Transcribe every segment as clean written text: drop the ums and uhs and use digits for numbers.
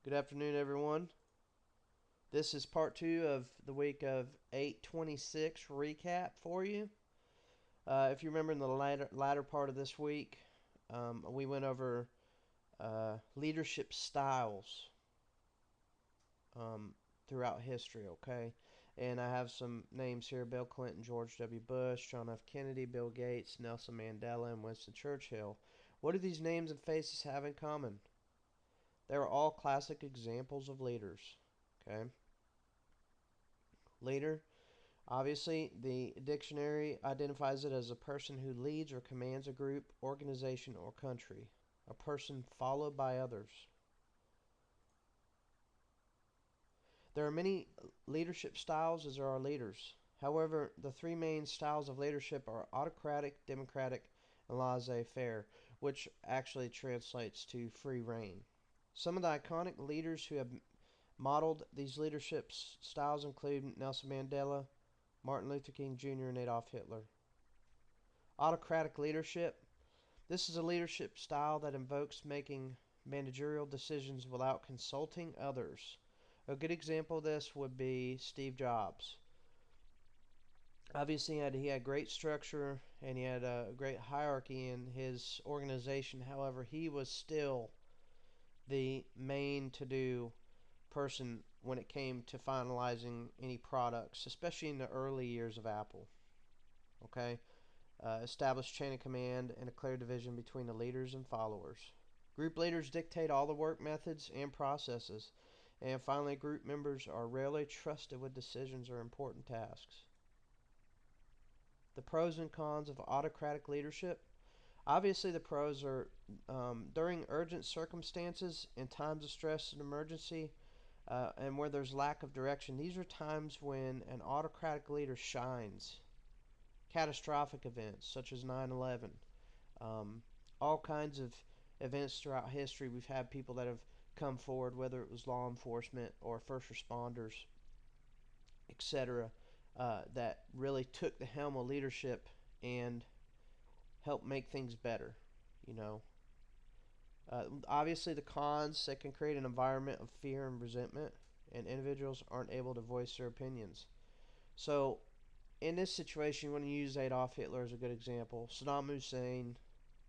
Good afternoon, everyone. This is part two of the week of 826 recap for you. If you remember in the latter part of this week, we went over leadership styles um, throughout history, okay? And I have some names here: Bill Clinton, George W. Bush, John F. Kennedy, Bill Gates, Nelson Mandela, and Winston Churchill. What do these names and faces have in common? They are all classic examples of leaders, okay? Leader. Obviously, the dictionary identifies it as a person who leads or commands a group, organization, or country. A person followed by others. There are many leadership styles as there are leaders. However, the three main styles of leadership are autocratic, democratic, and laissez faire, which actually translates to free rein. Some of the iconic leaders who have modeled these leadership styles include Nelson Mandela, Martin Luther King Jr., and Adolf Hitler. Autocratic leadership. This is a leadership style that invokes making managerial decisions without consulting others. A good example of this would be Steve Jobs. Obviously, he had great structure and he had a great hierarchy in his organization. However, he was still the main to do person when it came to finalizing any products, especially in the early years of Apple. Okay? Establish chain of command and a clear division between the leaders and followers. Group leaders dictate all the work methods and processes. And finally, group members are rarely trusted with decisions or important tasks. The pros and cons of autocratic leadership. Obviously, the pros are during urgent circumstances, in times of stress and emergency, and where there's lack of direction. These are times when an autocratic leader shines. Catastrophic events such as 9/11, um, all kinds of events throughout history. We've had people that have come forward, whether it was law enforcement or first responders, etc., that really took the helm of leadership and helped make things better. You know, obviously the cons, that can create an environment of fear and resentment, and individuals aren't able to voice their opinions. So in this situation, you want to use Adolf Hitler as a good example. Saddam Hussein,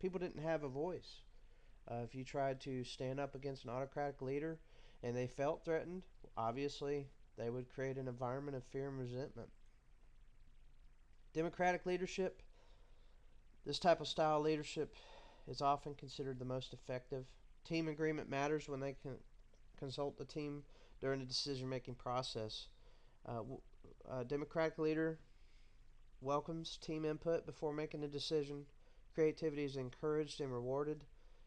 people didn't have a voice. If you tried to stand up against an autocratic leader and they felt threatened, obviously they would create an environment of fear and resentment. Democratic leadership, this type of style of leadership is often considered the most effective. Team agreement matters when they can consult the team during the decision making process. Uh, a democratic leader welcomes team input before making a decision. Creativity is encouraged and rewarded,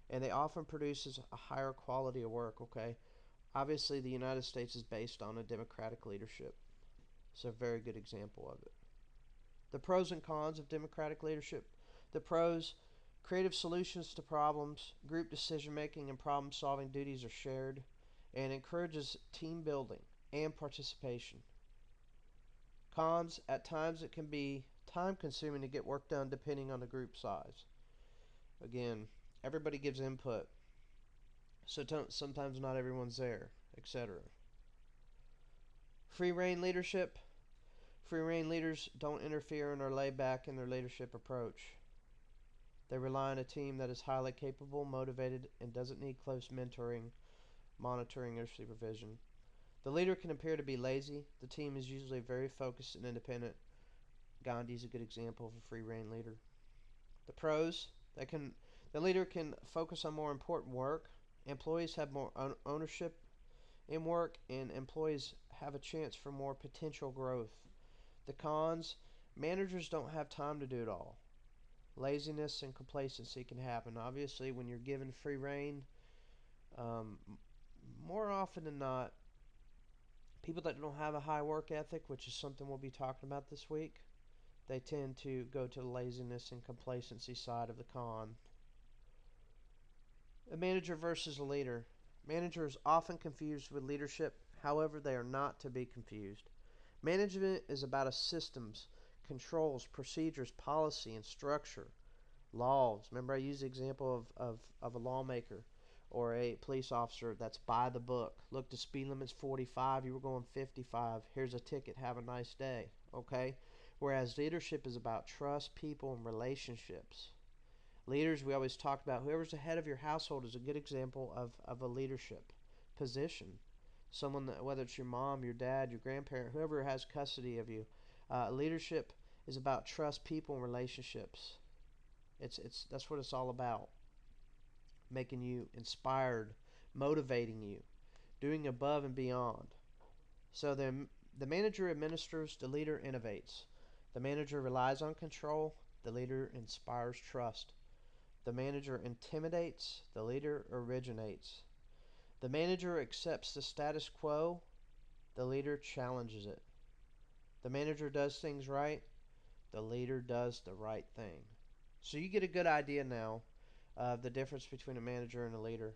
and they often produces a higher quality of work. Okay, obviously the United States is based on a democratic leadership. It's a very good example of it. The pros and cons of democratic leadership. The pros: creative solutions to problems, group decision making and problem solving duties are shared, and encourages team building and participation. Cons: at times it can be time consuming to get work done depending on the group size. Again, everybody gives input, so sometimes not everyone's there, etc. Free rein leadership. Free rein leaders don't interfere and are laid back in their leadership approach. They rely on a team that is highly capable, motivated, and doesn't need close mentoring, monitoring, or supervision. The leader can appear to be lazy. The team is usually very focused and independent. Gandhi is a good example of a free rein leader. The pros: the leader can focus on more important work. Employees have more ownership in work, and employees have a chance for more potential growth. The cons: managers don't have time to do it all. Laziness and complacency can happen. Obviously, when you're given free rein, um, more often than not, people that don't have a high work ethic, which is something we'll be talking about this week, they tend to go to the laziness and complacency side of the con. A manager versus a leader. Manager is often confused with leadership, however, they are not to be confused. Management is about a systems, controls, procedures, policy, and structure. Laws. Remember, I used the example of a lawmaker or a police officer that's by the book. Look, the speed limit's 45, you were going 55. Here's a ticket, have a nice day. Okay? Whereas leadership is about trust, people, and relationships. Leaders, we always talk about whoever's the head of your household is a good example of a leadership position. Someone that, whether it's your mom, your dad, your grandparent, whoever has custody of you, leadership is about trust, people, and relationships. It's that's what it's all about. Making you inspired, motivating you, doing above and beyond. So the manager administers, the leader innovates. The manager relies on control, the leader inspires trust. The manager intimidates, the leader originates. The manager accepts the status quo, the leader challenges it. The manager does things right, the leader does the right thing. So you get a good idea now of the difference between a manager and a leader.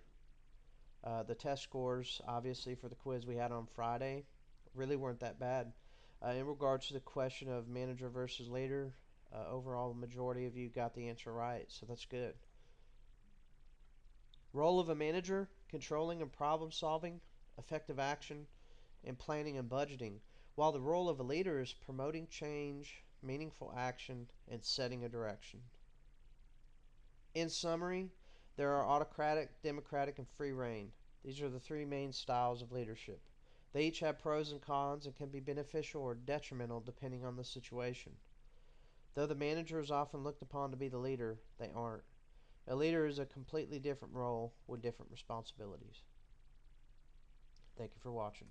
The test scores, obviously, for the quiz we had on Friday really weren't that bad. In regards to the question of manager versus leader, overall, the majority of you got the answer right, so that's good. Role of a manager: controlling and problem solving, effective action, and planning and budgeting, while the role of a leader is promoting change, meaningful action, and setting a direction. In summary, there are autocratic, democratic, and free rein. These are the three main styles of leadership. They each have pros and cons and can be beneficial or detrimental depending on the situation. Though the manager is often looked upon to be the leader, they aren't. A leader is a completely different role with different responsibilities. Thank you for watching.